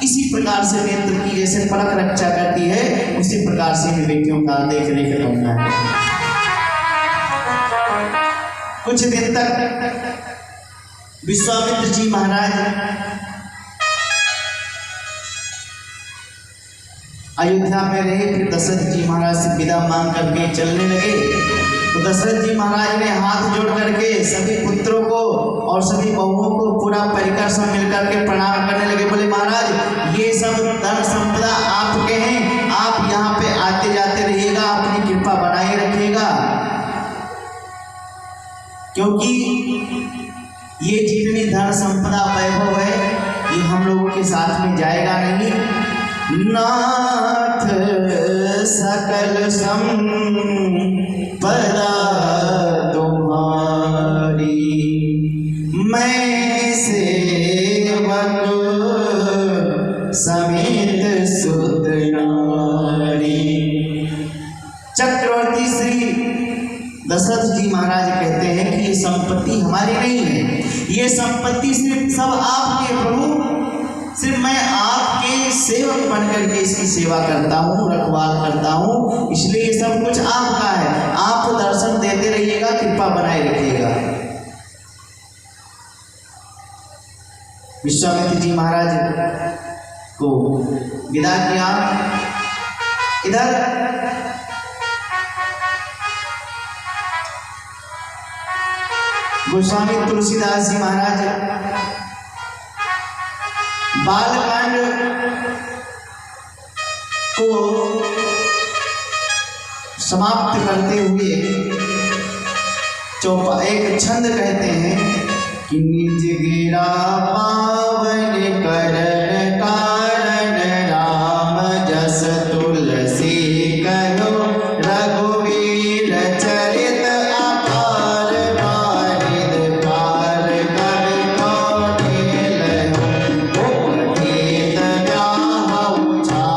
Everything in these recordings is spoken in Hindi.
इसी प्रकार से नेत्र की जैसे पलक रक्षा करती है, उसी प्रकार से विवेकियों का देख रेख करना है। कुछ दिन तक विश्वामित्र जी महाराज अयोध्या में रहे। फिर दशरथ जी महाराज से विदा मांग करके चलने लगे। तो दशरथ जी महाराज ने हाथ जोड़ करके सभी पुत्रों को और सभी बहुओं को पूरा परिकर सब मिलकर के प्रणाम करने लगे। बोले महाराज ये सब धन संपदा आपके हैं, आप यहाँ पे आते जाते रहिएगा, अपनी कृपा बनाए रखिएगा, क्योंकि ये जितनी धन संपदा वैभव है ये हम लोगों के साथ में जाएगा नहीं। नाथ सकल संपदा तुम्हारी, मैं सेवक समेत सुत नारी। चक्रवर्ती श्री दशरथ जी महाराज कहते हैं कि ये संपत्ति हमारी नहीं है, ये संपत्ति सिर्फ सब आपके प्रभु, सिर्फ मैं आपके सेवक बनकर के इसकी सेवा करता हूँ, रखवाल करता हूँ, इसलिए ये सब कुछ आपका है। आप दर्शन देते रहिएगा, कृपा बनाए रखिएगा। विश्वामित्र जी महाराज को विदा किया। इधर गोस्वामी तुलसीदास जी महाराज बालकांड को समाप्त करते हुए एक छंद कहते हैं कि निज गिरा पावन करण कारण राम जस तुलसी कहो रघुवीर चरित अपार बारिद पार कर कौटिल उपनीत व्याहु छा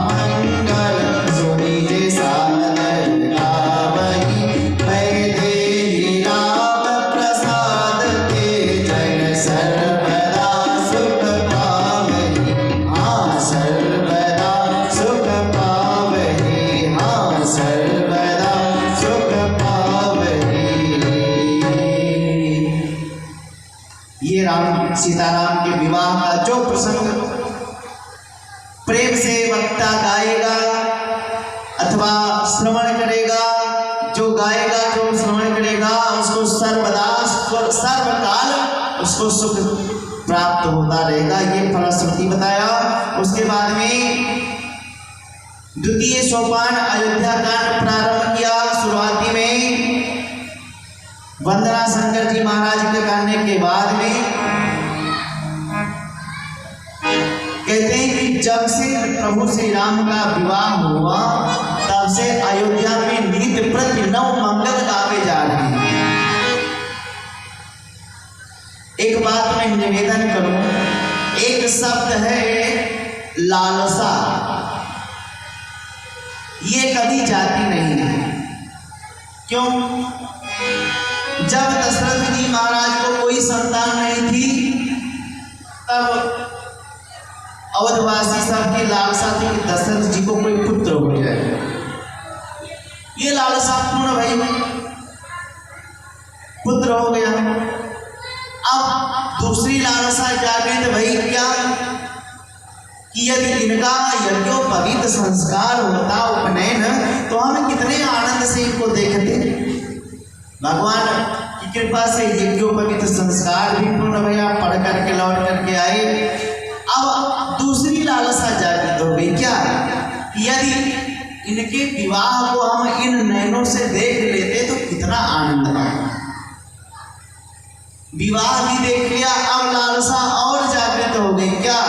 मंगल सुनिज सादर गावहि वैदेही राम प्रसाद ते जन सर्वदा सुख पावहि। हाँ सर्वदा सुख पावहि, हाँ सर्वदा सुख पावहि। ये राम सीताराम के विवाह का जो प्रसंग प्रेम से वक्ता गाएगा अथवा श्रवण करेगा, जो गाएगा जो श्रवण करेगा उसको सर्वदा सर्वकाल उसको सुख प्राप्त होता रहेगा, ये फलश्रुति बताया। उसके बाद में द्वितीय सोपान अयोध्या कांड प्रारंभ किया। शुरुआती में वंदना शंकर जी महाराज के करने के बाद में कहते हैं कि जब से प्रभु श्री राम का विवाह हुआ तब से अयोध्या में नित्य प्रति नव मंगल गावे जा रहे हैं। एक बात मैं निवेदन करूं, एक शब्द है लालसा, ये कभी जाती नहीं है। क्यों? जब दशरथ जी महाराज को कोई संतान नहीं थी तब अवधवासी सबकी लालसा थी कि दशरथ जी को कोई पुत्र हो जाए। ये लालसा पूर्ण भई, पुत्र हो गया। अब दूसरी लालसा जागे तो भाई क्या कि यदि इनका यज्ञोपवीत संस्कार होता उपनयन तो हम कितने आनंद से इनको देखते। भगवान की कृपा से यज्ञोपवीत संस्कार भी पूर्ण भैया, पढ़ करके लौट करके आए। अब दूसरी लालसा जागृत हो गई क्या, यदि इनके विवाह को हम इन नयनों से देख लेते तो कितना आनंद आता। विवाह भी देख लिया, अब लालसा और जागृत हो गई क्या,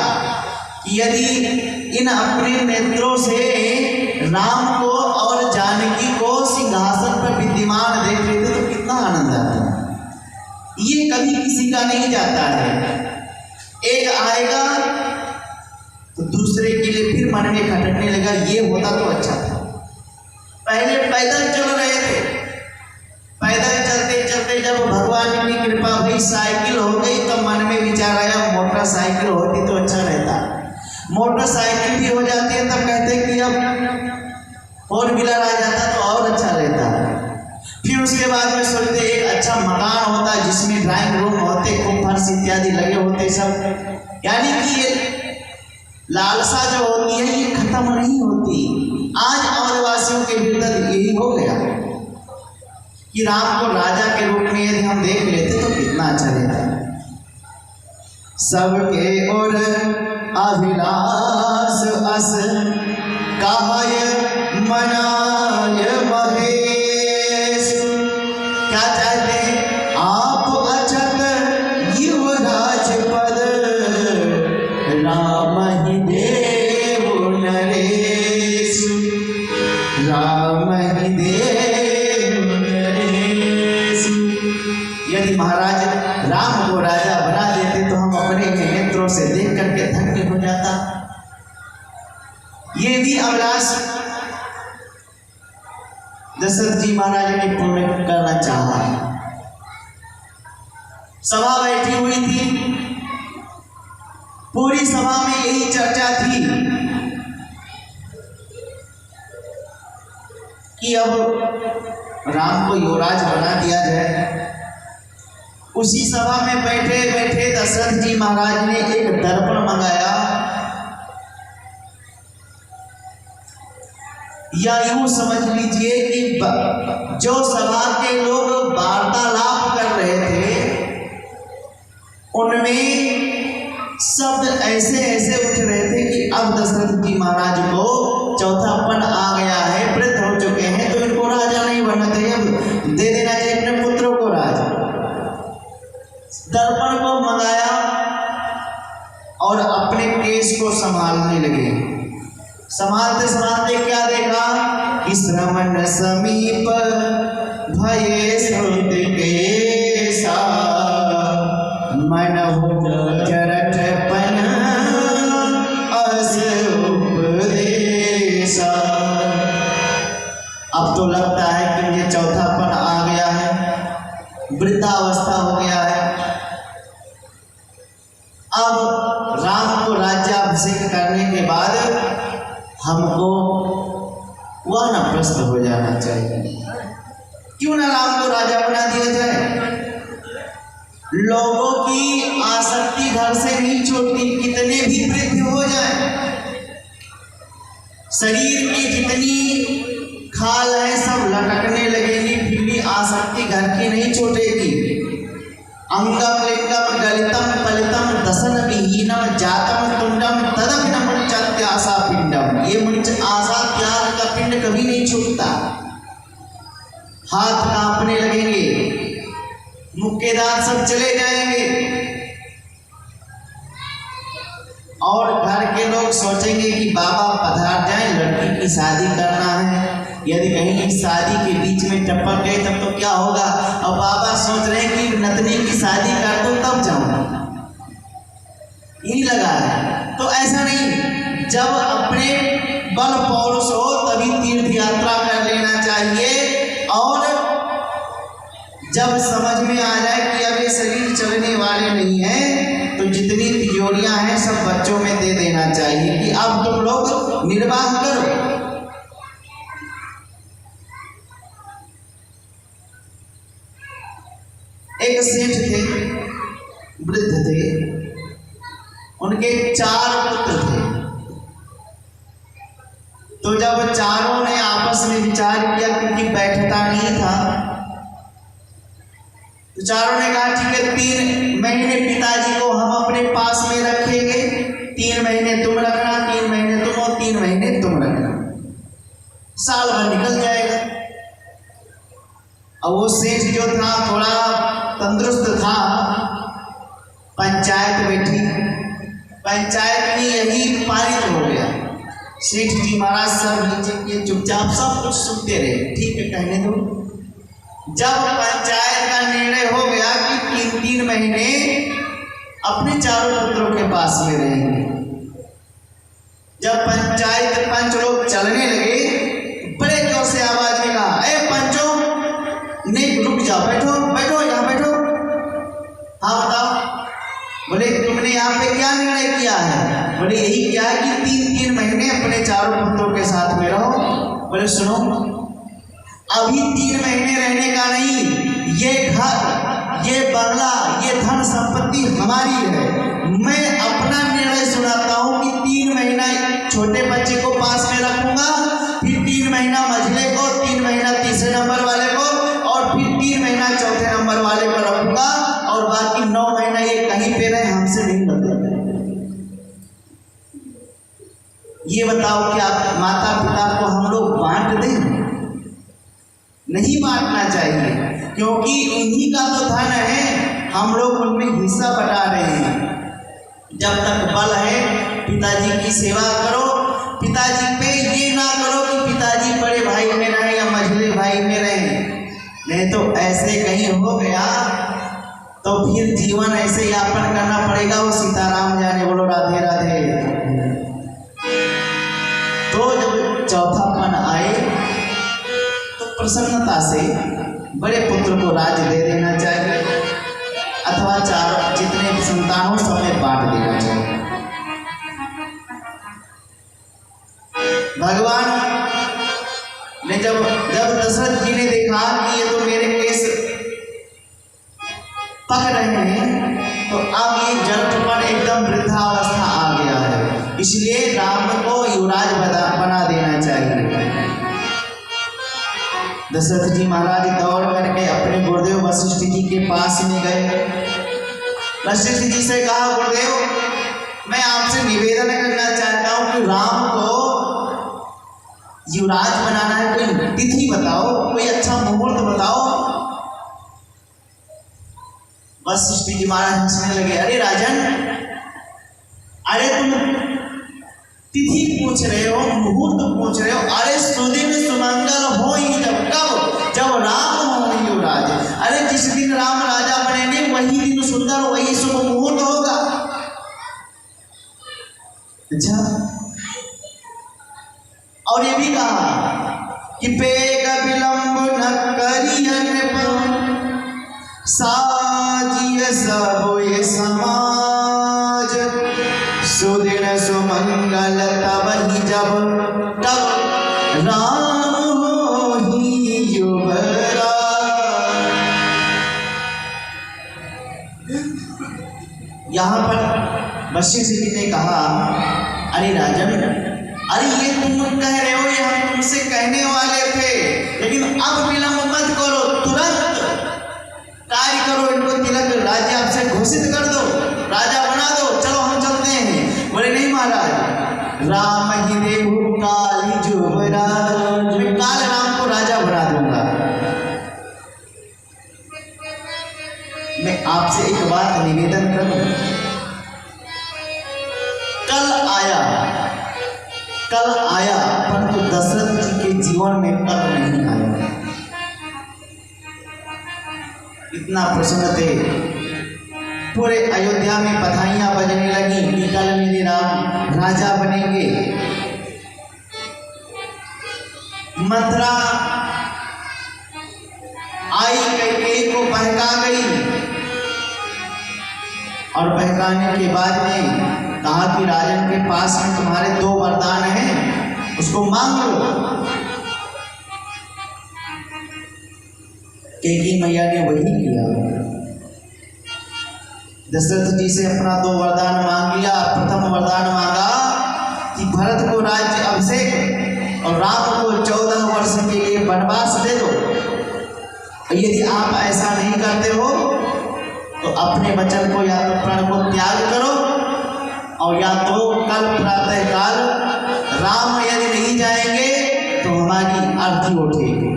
यदि इन अपने नेत्रों से राम को और जानकी को सिंहासन पर विद्यमान देख लेते तो कितना आनंद आता। ये कभी किसी का नहीं जाता है। एक आएगा तो दूसरे के लिए फिर मन में खटकने लगा, ये होता तो अच्छा था। पहले पैदल चल रहे थे, पैदल चलते चलते जब भगवान की कृपा हुई साइकिल हो गई तो मन में विचार आया मोटरसाइकिल होती तो अच्छा रहता। मोटरसाइकिल भी हो जाती है तब कहते हैं कि अब 4 व्हीलर आ जाता तो और अच्छा रहता। फिर उसके बाद में सोचते एक अच्छा मकान होता जिसमें ड्राइंग रूम होते, खूब फर्श इत्यादि लगे होते सब। यानी कि ये लालसा जो होती है ये खत्म नहीं होती। आज अवधवासियों के भीतर यही हो गया कि राम को राजा के रूप में यदि हम देख लेते तो कितना अच्छा रहता। सबके ओर अभिलाष अस काय मनाय महेश। क्या चाहते हैं आप अछत युवराज पद, राम ही देव नरेश, राम ही देव नरेश। यदि महाराज राम को राजा बना देते तो हम अपने नेत्रों से देख करके धन्य हो जाता। ये भी अभिलाष दशरथ जी महाराज ने पूर्ण करना चाहा। सभा बैठी हुई थी, पूरी सभा में यही चर्चा थी कि अब राम को युवराज बना दिया जाए। उसी सभा में बैठे बैठे दशरथ जी महाराज ने एक दर्पण मंगाया, या यूं समझ लीजिए कि जो सभा के लोग वार्तालाप कर रहे थे उनमें शब्द ऐसे ऐसे उठ रहे थे कि अब दशरथ जी महाराज को चौथापन आ गया है, वृद्ध हो चुके हैं, तो इनको राजा नहीं बनना चाहिए, दे देना चाहिए अपने पुत्रों को राज। दर्पण को मंगाया और अपने केस को संभालने लगे। संभालते संभालते क्या देखा कि श्रवण समीप भये श्रुत केसा, मनहु जरठ पन अस उपदेशा। अब तो लगता है कि ये चौथापन आ गया है, वृद्धावस्था हो गया है। अब राम को राज्याभिषेक करने के बाद हमको वानप्रस्थ हो जाना चाहिए। क्यों ना राम को राजा बना दिया जाए। लोगों की आसक्ति घर से नहीं छोड़ती, कितने भी वृद्ध हो जाए, शरीर की जितनी खाल है सब लटकने लगेगी, फिर भी आसक्ति घर की नहीं छूटेगी। अंगम लिंगम गलितम पलितम दसन विहीनम जातम तुंडम तदपि न मुंचत्य आशा पिंडम। ये मुंच आशा त्याग का पिंड कभी नहीं छूटता। हाथ कांपने लगेंगे, मुख के दांत सब चले जाएंगे और घर के लोग सोचेंगे कि बाबा पधार जाए, लड़की की शादी करना है। यदि कहीं शादी के बीच में टपक गए तब तो क्या होगा। और बाबा सोच रहे हैं कि नतनी की शादी कर दो तब जाऊंगा, यही लगा है। तो ऐसा नहीं, जब अपने बल पौरुष हो तभी तीर्थ यात्रा कर लेना चाहिए। और जब समझ में आ जाए कि अब ये शरीर चलने वाले नहीं है तो जितनी तिजोरियां हैं सब बच्चों में दे देना चाहिए कि अब तुम लोग निर्वाह करो। एक सेठ थे, वृद्ध थे, उनके 4 पुत्र थे। तो जब चारों ने आपस में विचार किया, क्योंकि बैठता नहीं था, तो चारों ने कहा ठीक है 3 महीने पिताजी को हम अपने पास में रखेंगे, 3 महीने तुम रखना, 3 महीने तुम और 3 महीने तुम रखना, साल भर निकल जाएगा। अब वो सेठ जो था थोड़ा तंदुरुस्त था, पंचायत बैठी, पंचायत में यही पारित हो गया। सेठ जी महाराज सब नीचे के चुपचाप सब कुछ सुनते रहे, ठीक है कहने दो। जब पंचायत का निर्णय हो गया कि 3-3 महीने अपने चारों पुत्रों के पास में रहेंगे, जब पंचायत पंच लोग चलने लगे, बड़े जोर से आवाज में कहा, ए पंचों, नहीं रुक जाओ, बैठो बैठो यहाँ बैठो। हाँ बताओ। बोले तुमने यहाँ पे क्या निर्णय किया है? बोले यही क्या कि 3-3 महीने अपने चारों पुत्रों के साथ में रहो। बोले सुनो, अभी 3 महीने रहने का नहीं, ये घर, ये बंगला, ये धन संपत्ति हमारी है। मैं अपना निर्णय सुनाता हूँ कि 3 महीना छोटे बच्चे को पास में रखूंगा, फिर 3 महीना मझले को, 3 महीना तीसरे नंबर वाले को, और फिर 3 महीना चौथे नंबर वाले को रखूंगा, और बाकी 9 महीना ये कहीं पे रहे, हमसे नहीं बदलेगा। ये बताओ क्या माता पिता को हम लोग बांट दें? नहीं बांटना चाहिए, क्योंकि उन्हीं का तो धन है, हम लोग उनमें हिस्सा बटा रहे हैं। जब तक बल है पिताजी की सेवा करो, पिताजी पे ये ना करो कि पिताजी बड़े भाई में रहे या मझले भाई में रहे, नहीं तो ऐसे कहीं हो गया तो फिर जीवन ऐसे यापन करना पड़ेगा। वो सीताराम जाने, बोलो राधे राधे। तो जब चौथापन आए तो प्रसन्नता से बड़े पुत्र को राज दे देना चाहिए, अथवा 4 जितने भी संतान हो सब में बांट देना चाहिए। भगवान ने जब दशरथ जी ने देखा कि ये तो मेरे केस पक रहे हैं, तो अब ये जलपुपन एकदम वृद्धावस्था आ गया है, इसलिए राम को युवराज बना देना चाहिए। दशरथ जी महाराज दौड़ करके अपने गुरुदेव वशिष्ठ जी के पास में गए। वशिष्ठ जी से कहा, गुरुदेव मैं आपसे निवेदन करना चाहता हूं कि राम को युवराज बनाना है, कोई तिथि बताओ, कोई अच्छा मुहूर्त बताओ। वशिष्ठ जी महाराज हंसने लगे, अरे राजन, अरे तुम तिथि पूछ रहे हो, मुहूर्त पूछ रहे हो, अरे सुदिन सुमंगल हो ही जब राम हो युवराज। अरे जिस दिन राम राजा बनेंगे वही दिन सुंदर, वही शुभ मुहूर्त होगा। अच्छा, और ये भी कहा कि पेग विलंब न करियन साजिय सब ये समाज, सुदिन सुमंगल तब ही जब राम हो ही युवराज। यहाँ पर वशिष्ठ जी ने कहा, अरे राजन, अरे ये तुम कह रहे हो, ये हम तुमसे कहने वाले थे, लेकिन अब विलंब मत करो, तुरंत कार्य करो, इनको तिलक राज्य आपसे घोषित कर दो, राजा बना दो, चलो हम चलते हैं। बोले नहीं महाराज, राम ही देहु काल ही युवराज, मैं काल राम को राजा बना दूंगा। मैं आपसे एक बात निवेदन करूं, कल आया परंतु दशरथ जी के जीवन में कल नहीं आया। इतना प्रसन्न थे, पूरे अयोध्या में बधाइयां बजने लगी कि कल मेरे राम राजा बनेंगे। मथुरा आई, कैकेयी को बहका गई, और बहकाने के बाद में कहा कि राजन के पास में तुम्हारे 2 वरदान हैं, उसको मांग लो। कैकेयी मैया ने वही किया, दशरथ जी से अपना 2 वरदान मांग लिया। प्रथम वरदान मांगा कि भरत को राज्य अभिषेक और राम को 14 वर्ष के लिए वनवास दे दो। यदि आप ऐसा नहीं करते हो तो अपने वचन को या तो प्रण को त्याग करो, और या तो कल प्रातः काल राम यदि नहीं जाएंगे तो हमारी अर्थी उठेगी।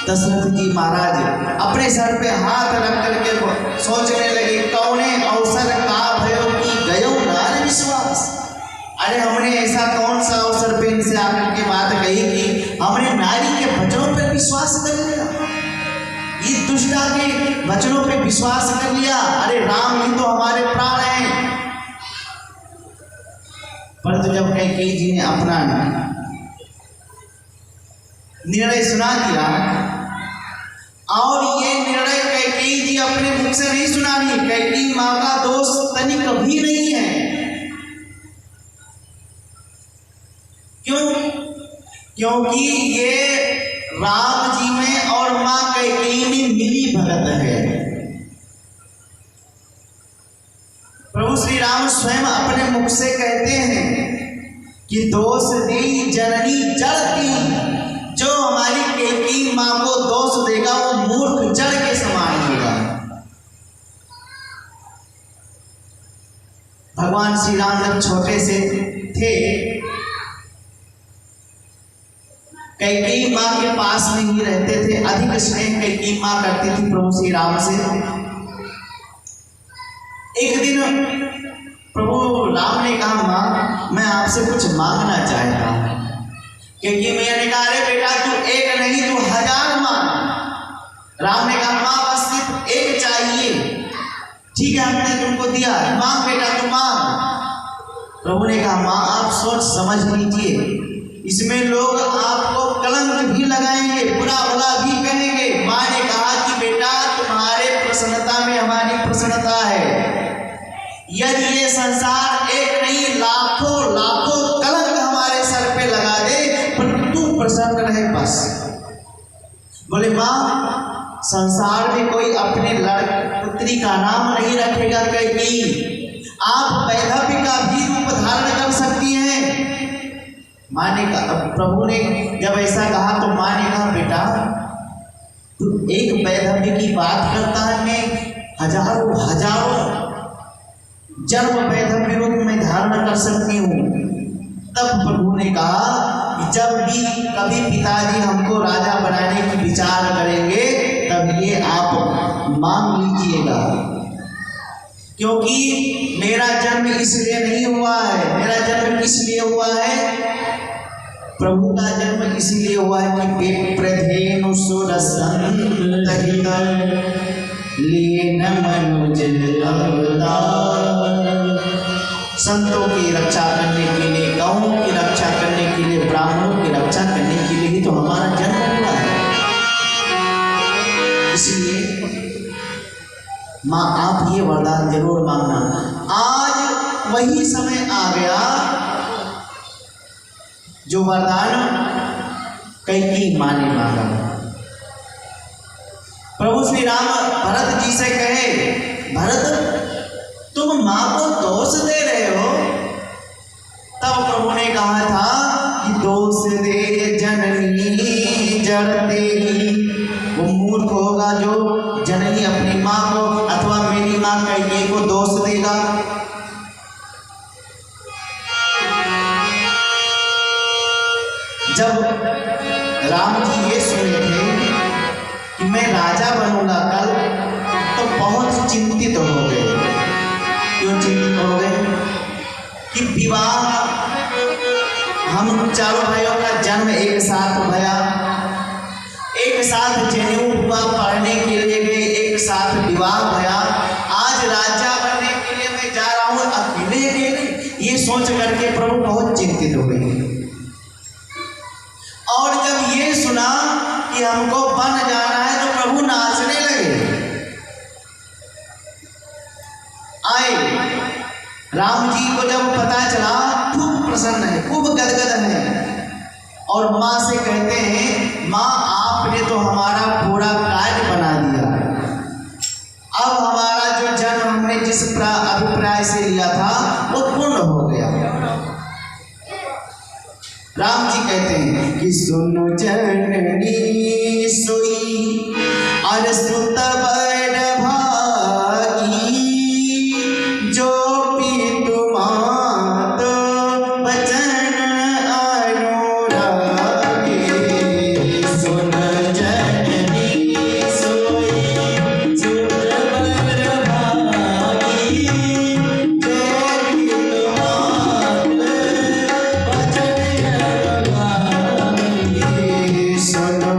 दशरथ जी महाराज अपने सर पे हाथ रख करके सोचने लगे, कौने अवसर का भयो की गयो नार विश्वास। अरे हमने ऐसा कौन सा अवसर पे इनसे आकर के बात कही कि हमने नारी के वचनों पर विश्वास कर लिया, ये दुष्टा के वचनों पे विश्वास कर लिया। अरे राम ही तो हमारे प्राण हैं। परंतु जब कैकेयी जी ने अपना निर्णय सुना दिया, और ये निर्णय कैकेयी जी अपने मुख से नहीं सुना रही, कैकेयी माँ का दोष तनिक भी नहीं है, क्योंकि ये राम जी में और मां कैकेयी में मिली भगत है। प्रभु श्री राम स्वयं अपने मुख से कहते हैं कि दोष दी जननी जड़ती, जो हमारी कैकेयी मां को दोष देगा वो मूर्ख जड़ के समान होगा। भगवान श्री राम जब छोटे से थे, कैकेयी मां के पास में ही रहते थे। अधिक स्नेह कैकेयी मां करती थी प्रभु श्री राम से। एक दिन प्रभु राम ने कहा, मां मैं आपसे कुछ मांगना चाहता हूं। क्योंकि मैया ने कहा, अरे बेटा तू एक नहीं तू 1000 मांग। राम ने कहा, मां बस सिर्फ एक चाहिए। ठीक है हमने तुमको दिया, मांग बेटा तू मांग। प्रभु ने कहा, मां आप सोच समझ लीजिए, इसमें लोग आपको कलंक भी लगाएंगे, बुरा भला भी कहेंगे। मां ने कहा कि बेटा तुम्हारे प्रसन्नता में हमारी प्रसन्नता है। यदि ये संसार एक नहीं लाखों लाखों कलंक हमारे सर पे लगा दे, पर तू प्रसन्न रहे बस। बोले मां संसार में कोई अपने पुत्री का नाम नहीं रखेगा कैकेयी, आप वैधव्य का भी रूप धारण कर सकती हैं। मां ने कहा, प्रभु ने जब ऐसा कहा तो मां ने कहा, बेटा तू एक वैधव्य की बात करता है, मैं हजारों हजारों जन्म वैधव्य रूप में धारण कर सकती हूँ। तब प्रभु ने कहा कि जब भी कभी पिताजी हमको राजा बनाने की विचार करेंगे, तब ये आप मांग लीजिएगा। क्योंकि मेरा जन्म इसलिए नहीं हुआ है। मेरा जन्म किस लिए हुआ है? प्रभु का जन्म इसलिए हुआ है कि विप्रधेनु सुरसंतहिता लीन मनुज अवतार। संतों की रक्षा करने के लिए, गौओं की रक्षा करने के लिए, ब्राह्मणों की रक्षा करने के लिए ही तो हमारा जन्म हुआ है। इसलिए मां आप ये वरदान जरूर मांगना। आज वही समय आ गया जो वरदान कैकेयी मां ने मांगा। प्रभु श्री राम भरत जी से कहे, भरत तुम मां को दोष दे रहे हो। तब प्रभु ने कहा था कि दोष दे जननी जड़ तेरी। वो मूर्ख होगा जो जननी अपनी मां को अथवा मेरी मां कैकेयी को दोष देगा। जब राम जी ये सुने थे कि मैं राजा बनूंगा कल, तो बहुत चिंतित हो गए। क्यों चिंतित हो गए? कि विवाह, हम चारों भाइयों का जन्म एक साथ भया, एक साथ जनेऊ हुआ, पढ़ने के लिए गए, एक साथ विवाह भया। आज राजा बनने के लिए मैं जा रहा हूँ अकेले अकेले। ये सोच करके प्रभु बहुत चिंतित हो गए। और जब ये सुना कि हमको बन जाना है, तो प्रभु नाचने लगे। आए राम जी को जब पता चला, खूब प्रसन्न है, खूब गदगद है, और मां से कहते हैं, मां आपने तो हमारा पूरा कार्य बना दिया। अब हमारा जो जन्म हमने जिस अभिप्राय से लिया था वो पूर्ण हो गया। राम जी कहते हैं कि सुनो जननी सोई और सुत बड़ भागी, जो पितु मात बचन अनुरागी। सुन जननी सोई सुत बड़ भागी, जो पितु मात बचन अनुरागी। सुनो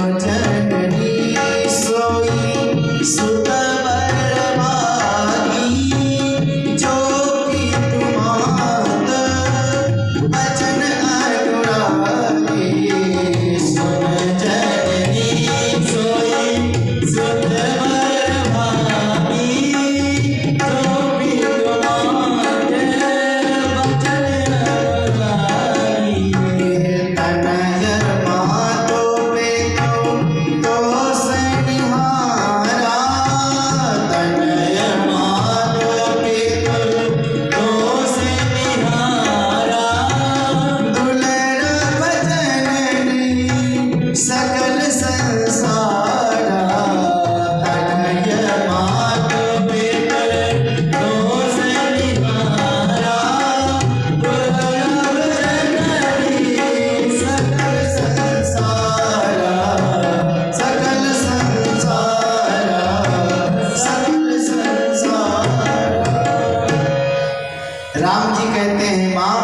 कहते हैं माँ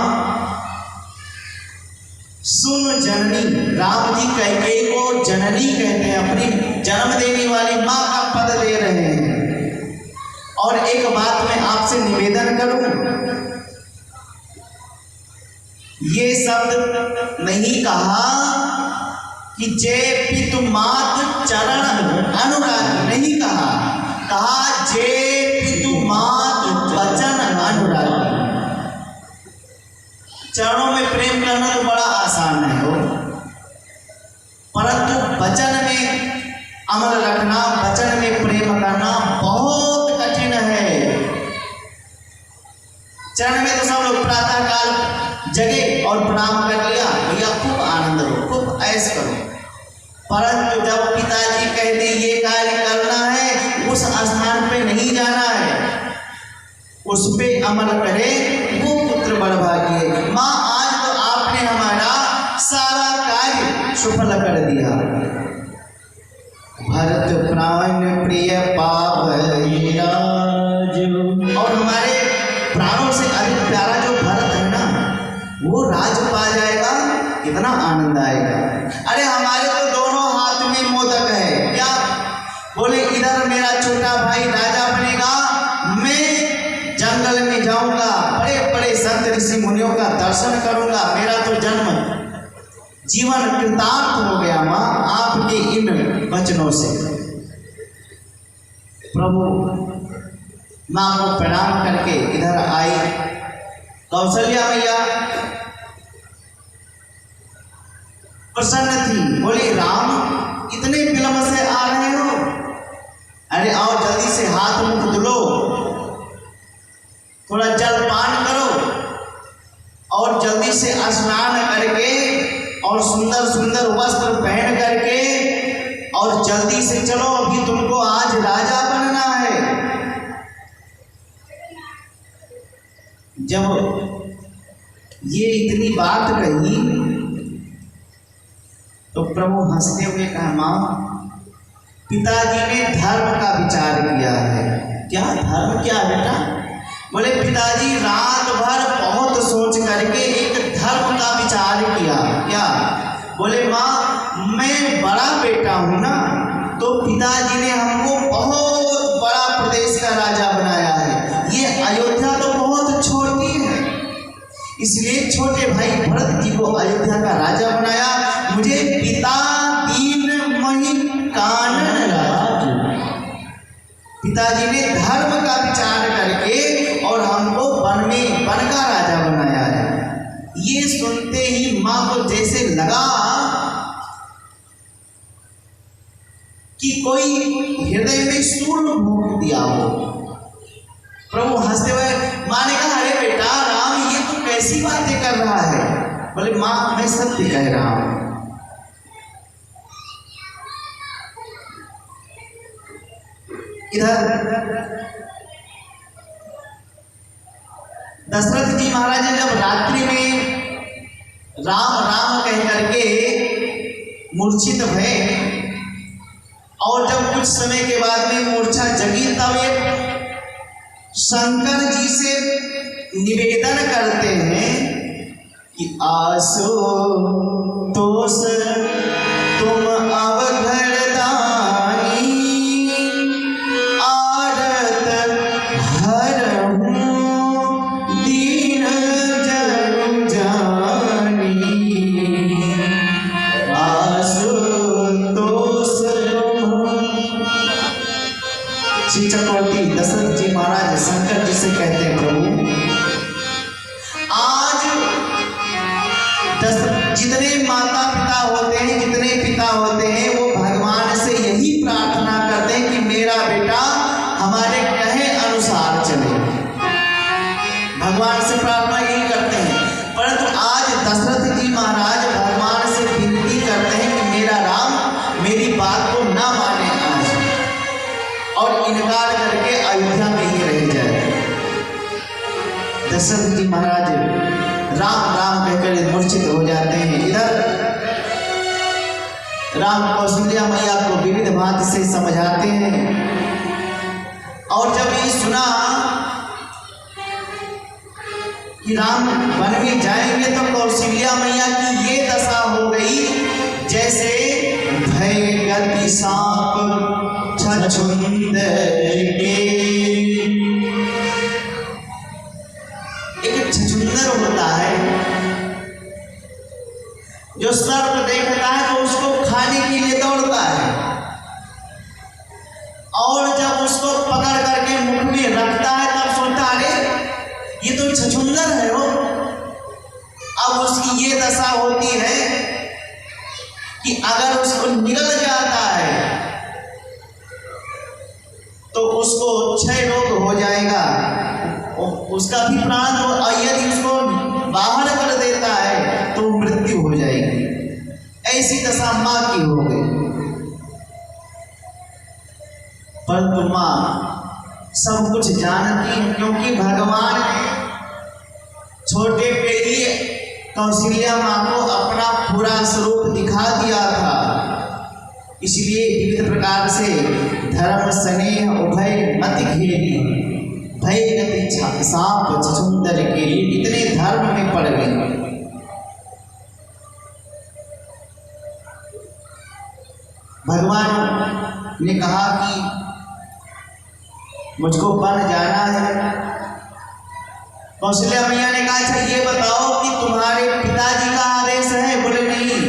सुन जननी। राम जी कैकेयी को जननी कहते हैं, अपनी जन्म देने वाली माँ का पद दे रहे हैं। और एक बात मैं आपसे निवेदन करूं, ये शब्द नहीं कहा कि जय पितु मात चरण अनुराग, नहीं कहा, कहा जय पितु मात वचन अनुराग। चरणों में प्रेम करना तो बड़ा आसान है हो, परंतु वचन में अमल रखना, वचन में प्रेम करना बहुत कठिन है। चरण में तो सब लोग प्रातः काल जगे और प्रणाम कर लिया, भैया खूब आनंद लो, खूब ऐश करो, परंतु जब पिताजी कहते ये कार्य करना है, उस स्थान पे नहीं जाना है, उस पे अमल करे, वो पुत्र बड़भागी है। माँ आज तो आपने हमारा सारा कार्य सफल कर दिया। भरत प्राण प्रिय पावैराज, और हमारे प्राणों से अधिक प्यारा जो भरत है ना, वो राज पा जाएगा, कितना आनंद आएगा। अरे हमारे तो दोनों हाथ में मोदक है, क्या बोले, इधर मेरा छोटा भाई राजा बनेगा, मैं जंगल में जाऊंगा, बड़े बड़े संत ऋषि मुनियों का दर्शन करूंगा, मेरा तो जन्म जीवन कृतार्थ हो गया माँ आपके इन वचनों से। प्रभु माँ को प्रणाम करके इधर आई। कौशल्या मैया प्रसन्न थी, बोली राम इतने विलंब से आ रहे हो, अरे आओ जल्दी से हाथ मुख धुलो, थोड़ा जल पान करो और जल्दी से स्नान करके और सुंदर सुंदर वस्त्र पहन करके और जल्दी से चलो, अभी तुमको आज राजा बनना है। जब ये इतनी बात कही तो प्रभु हंसते हुए कहा माँ पिताजी ने धर्म का विचार किया है। क्या धर्म, क्या बेटा? बोले पिताजी रात भर बहुत सोच करके एक धर्म का विचार किया। क्या? बोले माँ मैं बड़ा बेटा हूं ना, तो पिताजी ने हमको बहुत बड़ा प्रदेश का राजा बनाया है। ये अयोध्या तो बहुत छोटी है, इसलिए छोटे भाई भरत जी को अयोध्या का राजा बनाया। मुझे पिता दीन मही कानन राज, पिताजी ने धर्म का विचार करके और हमको वन का राजा बनाया है। ये सुनते ही माँ को जैसे लगा कि कोई हृदय में सूर्य भूख दिया हो। प्रभु हंसते हुए माँ ने कहा अरे बेटा राम ये तो कैसी बातें कर रहा है? बोले माँ मैं सत्य कह रहा हूं। इधर दशरथ जी महाराज ने जब रात्रि में राम राम कह करके मूर्छित भये और जब कुछ समय के बाद में मूर्छा जगी, तब ये शंकर जी से निवेदन करते हैं कि आसो तोष तुम अवघड़दानी, आरत हरहूं दीन जन जानी, आसो तोष श्री चक्रवर्ती दशरथ जी महाराज शंकर जी से कहते हैं प्रभु आज जितने माता पिता होते हैं, जितने पिता होते हैं, वो भगवान से यही प्रार्थना करते हैं कि मेरा बेटा हमारे कहे अनुसार चले। भगवान से प्रार्थना यही करते हैं, परंतु आज दशरथ जी महाराज भगवान से विनती करते हैं कि मेरा राम मेरी बात को ना माने आज और इनकार करके अयोध्या में ही रह जाए। दशरथ जी महाराज राम राम कहकर मूर्छित हो जाते हैं। इधर राम कौशल्या मैया को विविध भांति से समझाते हैं और जब ये सुना कि राम वन में जाएंगे तो कौशल्या मैया की ये दशा हो गई जैसे भय गति सांप छछुंदर के। एक छछुंदर होता है जो सर्प देखता है तो उसको खाने के लिए दौड़ता है, और जब उसको पकड़ करके मुख में रखता है तब सोचता अरे ये तो छछुंदर है वो। अब उसकी ये दशा होती है कि अगर उसको निगल जाता है तो उसको क्षय रोग हो जाएगा, उसका भी प्राण हो, और यदि उसको बाहर कर देता है तो मृत्यु हो जाएगी। ऐसी दशा मां की हो गई। परंतु मां सब कुछ जानती है, क्योंकि भगवान ने छोटे पे ही कौशल्या मां को अपना पूरा स्वरूप दिखा दिया था। इसलिए विविध प्रकार से धर्म स्नेह उभय मति घेरी भय गति सांप छछुंदर के इतने धर्म में पड़ गए। भगवान ने कहा कि मुझको वन जाना है। कौशल्या मैया ने कहा अच्छा ये बताओ कि तुम्हारे पिताजी का आदेश है? बोले नहीं,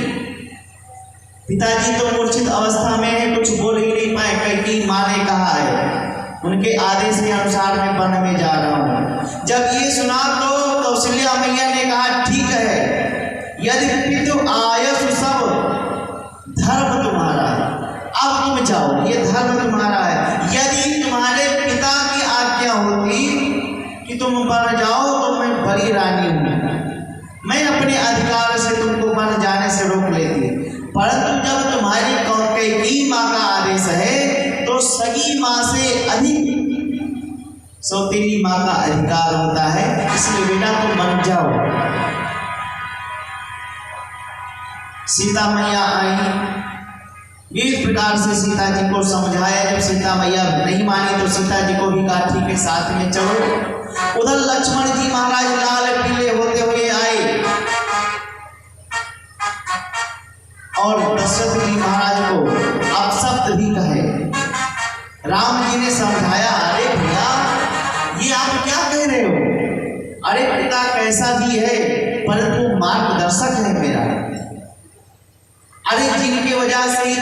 पिताजी तो मूर्छित अवस्था में है, कुछ बोल ही नहीं पाए। कई माँ ने कहा है उनके आदेश के अनुसार मैं वन में जा रहा हूँ। जब ये सुना तो कौशल्या मैया ने कहा ठीक है, यदि पितु आयस सब धर्म तुम्हारा, अब तुम जाओ, ये धर्म तुम्हारा है। यदि तुम्हारे पिता की आज्ञा होती कि तुम वन जाओ तो मैं बड़ी रानी हूँ, मैं अपने अधिकार से तुमको वन जाने से रोक लेती। परंतु जब तुम्हारी कैकेयी माँ का आदेश है तो सगी माँ से अधिक सौतेली माँ का अधिकार होता है, इसलिए बेटा तुम वन जाओ। सीता मैया आई, विविध प्रकार से सीता जी को समझाया। जब सीता मैया नहीं मानी तो सीता जी को भी कहा ठीक है साथ में चलो। उधर लक्ष्मण जी महाराज लाल पीले होते हुए आए और दशरथ जी महाराज को अपशब्द भी कहे। राम जी ने समझाया अरे भैया ये आप क्या कह रहे हो? अरे पिता कैसा भी है परंतु मार्गदर्शक है मेरा। अरे जिनकी वजह से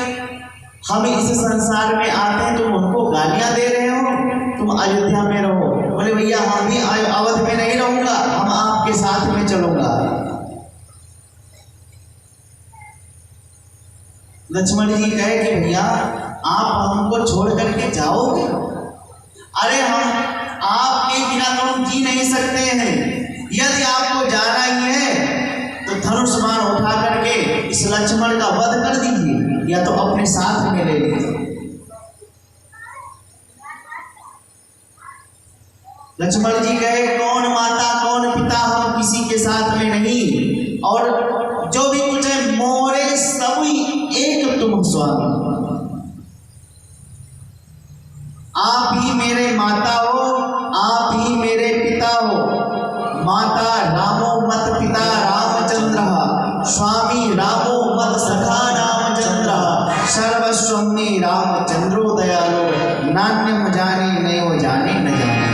हम इस संसार में आते हैं तुम उनको गालियां दे रहे हो, तुम अयोध्या में रहो। बोले भैया हम भी अवध में नहीं रहूंगा, हम आपके साथ में चलूंगा। लक्ष्मण जी कहे कि भैया आप हमको छोड़ करके जाओगे? अरे हम आपके बिना तो हम जी नहीं सकते हैं। यदि आपको जाना ही है तो धनुष बाण उठा करके इस लक्ष्मण का वध कर दीजिए या तो अपने साथ में ले लीजिए। लक्ष्मण जी कहे कौन माता कौन पिता, हम किसी के साथ में नहीं, और जो भी कुछ है मोरे सभी एक तुम स्वामी। आप ही मेरे माता हो, आप ही मेरे पिता हो। माता रामो मत पिता रामचंद्र, स्वामी रामो मत सखा रामचंद्र, सर्वस्वं मे रामचंद्रो दयालो, नान्यम जाने नयो जाने न जाने।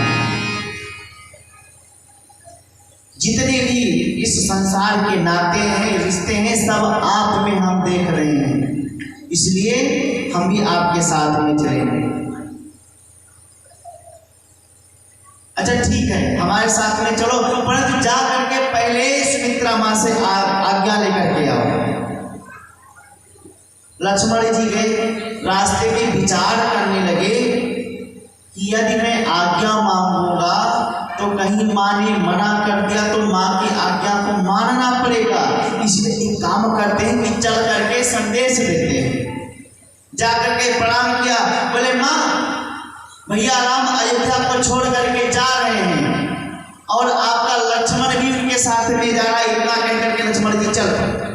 जितने भी इस संसार के नाते हैं रिश्ते हैं सब आप में हम देख रहे हैं, इसलिए हम भी आपके साथ में चलेंगे। अच्छा ठीक है हमारे साथ में चलो, परंतु जा करके पहले सुमित्रा माँ से आज्ञा लेकर के आओ। लक्ष्मण जी गए, रास्ते में विचार करने लगे कि यदि मैं आज्ञा मांगूंगा तो कहीं माँ ने मना कर दिया तो माँ की आज्ञा को मानना पड़ेगा। इसलिए एक काम करते हैं कि चल करके संदेश देते हैं। जा करके प्रणाम किया, बोले माँ भैया राम अयोध्या को छोड़ करके जा रहे हैं और आपका लक्ष्मण भी उनके साथ में जा रहा है। इतना कह करके लक्ष्मण जी चल पड़े।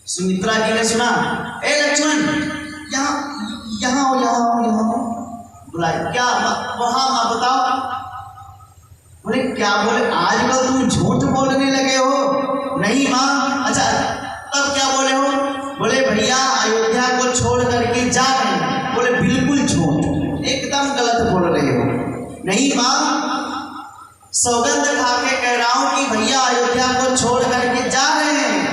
सुमित्रा जी ने सुना, ए लक्ष्मण यहाँ यहाँ हो, यहाँ हो, यहाँ हो। बुलाए क्या? वहां माँ बताओ बोले क्या? बोले आजकल तुम झूठ बोलने लगे हो? नहीं माँ। अच्छा तब क्या बोले हो? बोले भैया अयोध्या को छोड़ करके जा रहे हैं। बोले बिल्कुल झूठ, एकदम गलत बोल रहे हो। नहीं माँ, सौगंध खा के कह रहा हूं कि भैया अयोध्या को छोड़ करके जा रहे हैं।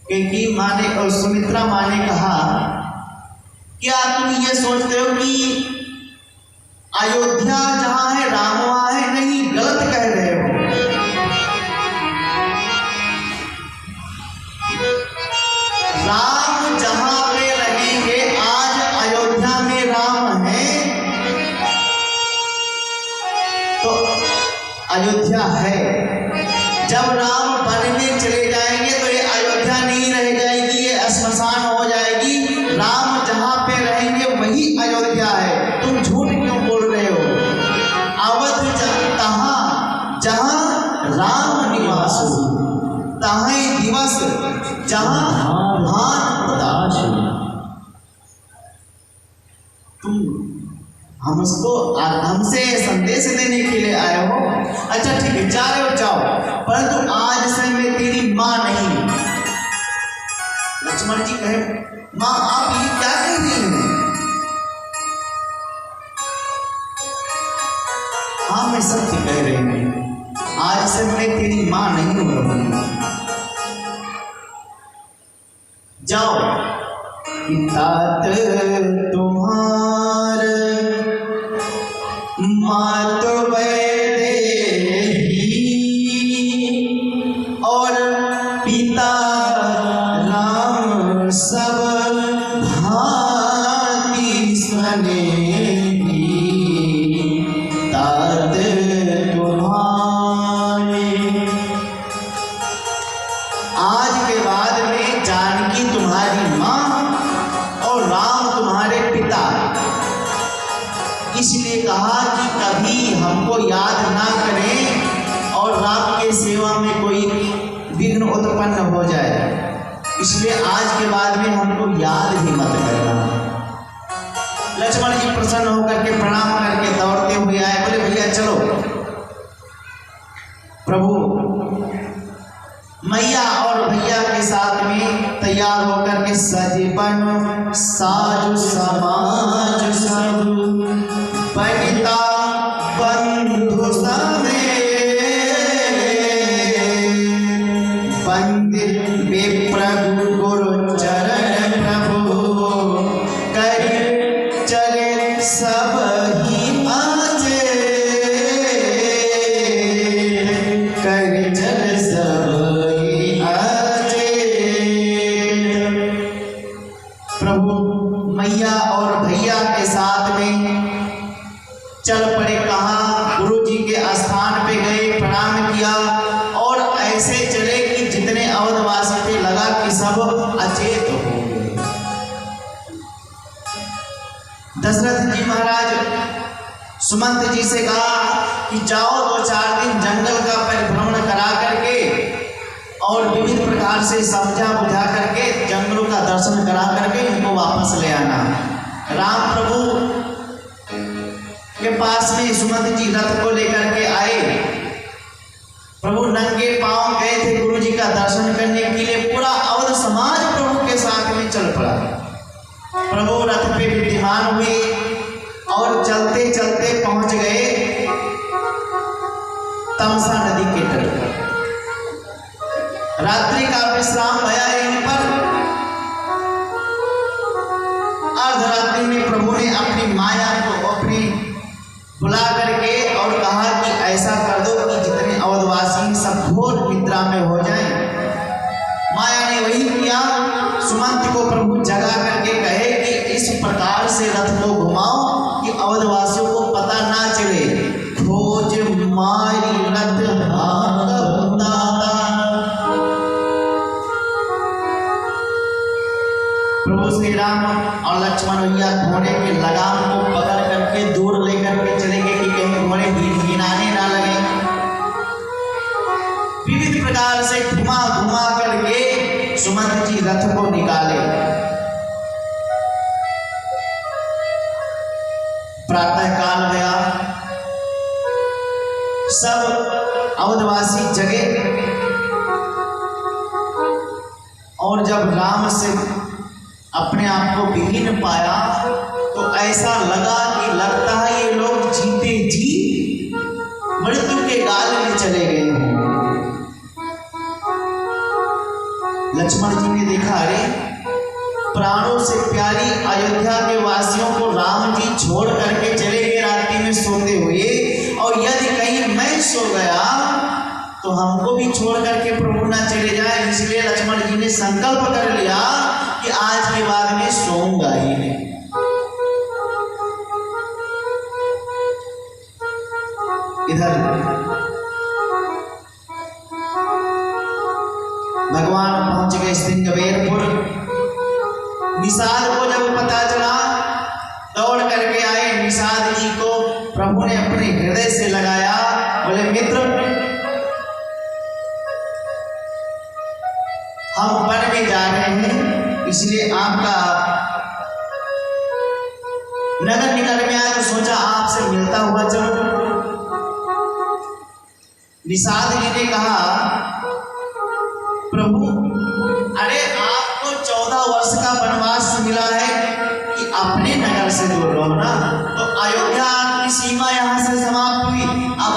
क्योंकि माँ ने और सुमित्रा माँ ने कहा क्या तुम ये सोचते हो कि अयोध्या जहां है राम वहां है? नहीं, गलत कह रहे हो। राम जहां पे रहेंगे, आज अयोध्या में राम है तो अयोध्या है। जब राम बनने चले जाएंगे तो ये अयोध्या नहीं रह जाएगी, ये श्मशान हो जाएगी। राम जहां पे रहेंगे वही अयोध्या है। तुम झूठ क्यों बोल रहे हो? अवध जहां राम निवास हो, तहां दिवस जहां भान उदास। तुम हमसे संदेश देने के लिए आए हो? अच्छा ठीक है, जा रहे हो जाओ, परंतु आज से मैं तेरी माँ नहीं। लक्ष्मण जी कहे माँ आप ये क्या कह रही हैं? हाँ मैं सत्य कह रही हूँ, आज से मैं तेरी माँ नहीं हूँ। जाओ, तात तुम्हार मात वैदेही और पिता राम सब भांति स्नेही। तात तुम्हारे, आज के बाद में जानकी तुम्हारी माँ और राम तुम्हारे पिता। इसलिए कहा कि कभी हमको याद ना करें और राम के सेवा में कोई विघ्न उत्पन्न हो जाए, इसलिए आज के बाद में हमको याद ही मत करना। लक्ष्मण जी प्रसन्न होकर के प्रणाम करके दौड़ते हुए आए। बोले भैया चलो। प्रभु मैया और भैया के साथ में तैयार होकर के सजीवन साज समाज सब बनिता बंधु समेत पंडित विप्र गुरु चरण प्रभु कर चले सब ही आजे। कर चल सब ही आजे। प्रभु मैया और भैया के साथ में चल पड़े। कहाँ? गुरु जी के स्थान पे गए, प्रणाम किया और ऐसे चले कि जितने अवधवासी थे लगा कि सब अचेत हो गए। दशरथ जी महाराज सुमंत जी से कहा कि जाओ 2-4 दिन जंगल का परिभ्रमण करा करके और विविध प्रकार से समझा बुझा करके जंगलों का दर्शन करा करके इनको वापस ले आना। राम प्रभु के पास में सुमंत जी रथ को लेकर के आए। प्रभु नंगे पांव गए थे गुरु जी का दर्शन करने के लिए। पूरा अवध समाज प्रभु के साथ में चल पड़ा। प्रभु रथ पे विद्यमान हुए और चलते चलते पहुंच गए तमसा नदी के तट पर। रात्रि का विश्राम भया यहीं पर। अर्धरात्रि में प्रभु ने अपनी माया को अपनी बुला करके और कहा कि ऐसा कर दो कि जितने अवधवासी सब घोर निद्रा में हो जाएं। माया ने वही किया। सुमंत को प्रभु जगा करके कहे कि इस प्रकार से रथ को घुमाओ कि अवधवासियों को पता ना चले। खोज मारी रथ प्रभु श्री राम और लक्ष्मण भैया घोड़े के लगाम को पकड़ करके दूर लेकर के चले गए कि कहीं घोड़े गिनाने ना लगे। विविध प्रकार से घुमा घुमा करके सुमंत जी रथ को निकाले। प्रातः काल गया, सब अवधवासी जगे और जब राम से अपने आप को विहीन पाया तो ऐसा लगा कि लगता है ये लोग जीते जी मृत्यु के गाल में चले गए हैं। लक्ष्मण जी ने देखा, अरे प्राणों से प्यारी अयोध्या के वासियों को राम जी छोड़ करके चले गए रात्रि में सोते हुए, और यदि कहीं मैं सो गया तो हमको भी छोड़ करके प्रभु ना चले जाए। इसलिए लक्ष्मण जी ने संकल्प कर लिया कि आज के बाद में सोऊंगा ही नहीं। इधर भगवान पहुंच गए सिंहवेरपुर। निषाद को जब पता चला, दौड़ करके आए। निषाद जी को प्रभु ने अपने हृदय से लगाया, बोले मित्र, हम वन में जा रहे हैं, इसलिए आपका नगर निकल में आया तो सोचा आपसे मिलता हुआ चलो। निषाद जी ने कहा, प्रभु, अरे आपको 14 वर्ष का वनवास मिला है कि अपने नगर से दूर रहो ना, तो अयोध्या की सीमा यहाँ से समाप्त हुई। अब